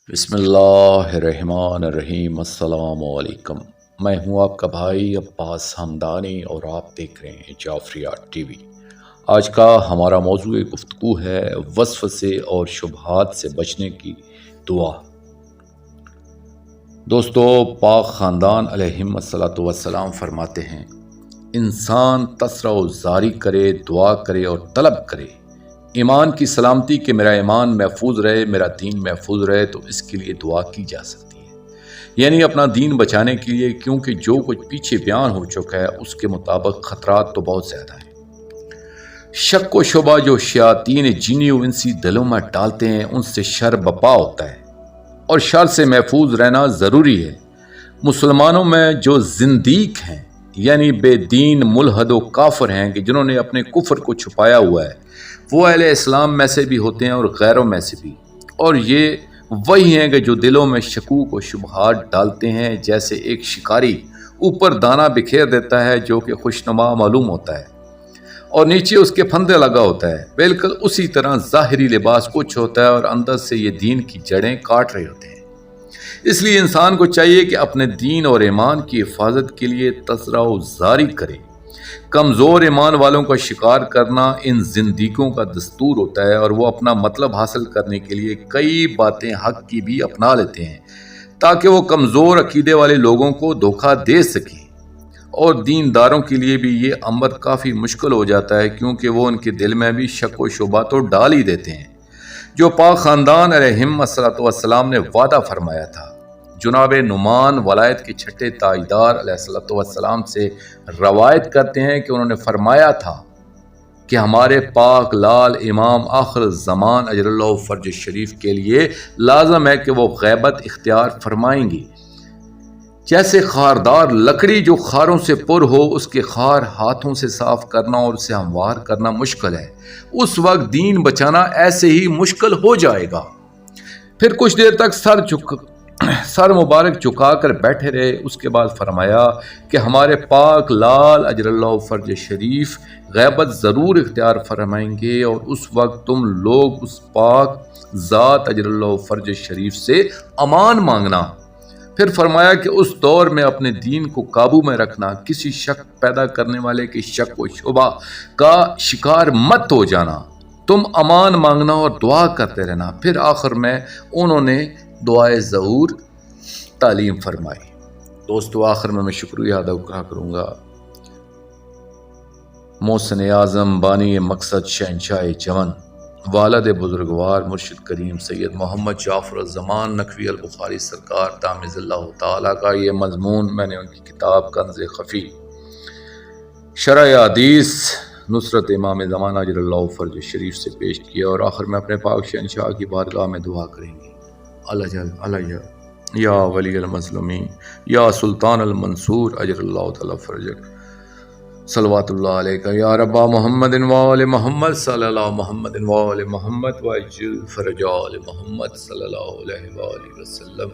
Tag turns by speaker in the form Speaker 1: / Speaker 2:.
Speaker 1: بسم اللہ الرحمن الرحیم۔ السلام علیکم۔ میں ہوں آپ کا بھائی عباس حمدانی اور آپ دیکھ رہے ہیں جعفریات ٹی وی۔ آج کا ہمارا موضوع گفتگو ہے وسوسے اور شبہات سے بچنے کی دعا۔ دوستو، پاک خاندان علیہم الصلوۃ والسلام فرماتے ہیں، انسان تسرع و زاری کرے، دعا کرے اور طلب کرے ایمان کی سلامتی کہ میرا ایمان محفوظ رہے، میرا دین محفوظ رہے، تو اس کے لیے دعا کی جا سکتی ہے، یعنی اپنا دین بچانے کے لیے، کیونکہ جو کچھ پیچھے بیان ہو چکا ہے اس کے مطابق خطرات تو بہت زیادہ ہیں۔ شک و شبہ جو شیاطین جنی و انسی دلوں میں ڈالتے ہیں، ان سے شر بپا ہوتا ہے اور شر سے محفوظ رہنا ضروری ہے۔ مسلمانوں میں جو زندیق ہیں، یعنی بے دین، ملحد و کافر ہیں کہ جنہوں نے اپنے کفر کو چھپایا ہوا ہے، وہ اہل اسلام میں سے بھی ہوتے ہیں اور غیروں میں سے بھی، اور یہ وہی ہیں کہ جو دلوں میں شکوک و شبہات ڈالتے ہیں، جیسے ایک شکاری اوپر دانہ بکھیر دیتا ہے جو کہ خوشنما معلوم ہوتا ہے اور نیچے اس کے پھندے لگا ہوتا ہے، بالکل اسی طرح ظاہری لباس کچھ ہوتا ہے اور اندر سے یہ دین کی جڑیں کاٹ رہے ہوتے ہیں۔ اس لیے انسان کو چاہیے کہ اپنے دین اور ایمان کی حفاظت کے لیے تسرع و زاری کرے۔ کمزور ایمان والوں کا شکار کرنا ان زندگیوں کا دستور ہوتا ہے، اور وہ اپنا مطلب حاصل کرنے کے لیے کئی باتیں حق کی بھی اپنا لیتے ہیں تاکہ وہ کمزور عقیدے والے لوگوں کو دھوکہ دے سکیں، اور دینداروں کے لیے بھی یہ امر کافی مشکل ہو جاتا ہے، کیونکہ وہ ان کے دل میں بھی شک و شبہ تو ڈال ہی دیتے ہیں۔ جو پاک خاندان علیہم الصلوۃ والسلام نے وعدہ فرمایا تھا، جناب نعمان ولایت کے چھٹے تاجدار علیہ الصلوۃ والسلام سے روایت کرتے ہیں کہ انہوں نے فرمایا تھا کہ ہمارے پاک لال امام آخر الزمان اجل اللہ فرج شریف کے لیے لازم ہے کہ وہ غیبت اختیار فرمائیں گی۔ جیسے خاردار لکڑی جو خاروں سے پر ہو، اس کے خار ہاتھوں سے صاف کرنا اور اسے ہموار کرنا مشکل ہے، اس وقت دین بچانا ایسے ہی مشکل ہو جائے گا۔ پھر کچھ دیر تک سر مبارک جھکا کر بیٹھے رہے، اس کے بعد فرمایا کہ ہمارے پاک لال اجل اللہ فرج شریف غیبت ضرور اختیار فرمائیں گے، اور اس وقت تم لوگ اس پاک ذات اجل اللہ فرج شریف سے امان مانگنا۔ پھر فرمایا کہ اس دور میں اپنے دین کو قابو میں رکھنا، کسی شک پیدا کرنے والے کے شک و شبہ کا شکار مت ہو جانا، تم امان مانگنا اور دعا کرتے رہنا۔ پھر آخر میں انہوں نے دعائے ظہور تعلیم فرمائی۔ دوستو، آخر میں شکریہ ادا کروں گا محسن اعظم بانی مقصد شہنشاہ جون، والد بزرگوار مرشد کریم سید محمد جعفر الزمان نقوی البخاری سرکار دامز اللہ تعالیٰ کا یہ مضمون میں نے ان کی کتاب کنز خفی شرح حدیث نصرت امام زمانہ اجل اللہ فرج شریف سے پیش کیا، اور آخر میں اپنے پاک شہنشاہ کی بارگاہ میں دعا کریں گے۔ اللہ یا ولی المظلومین، یا سلطان المنصور اجل اللہ تعالی فرجک، صلوات اللہ علیہ یا ربا محمد وآل محمد صلی اللہ محمد وآل محمد وعجل فرج آل محمد صلی اللہ علیہ وآلہ وسلم۔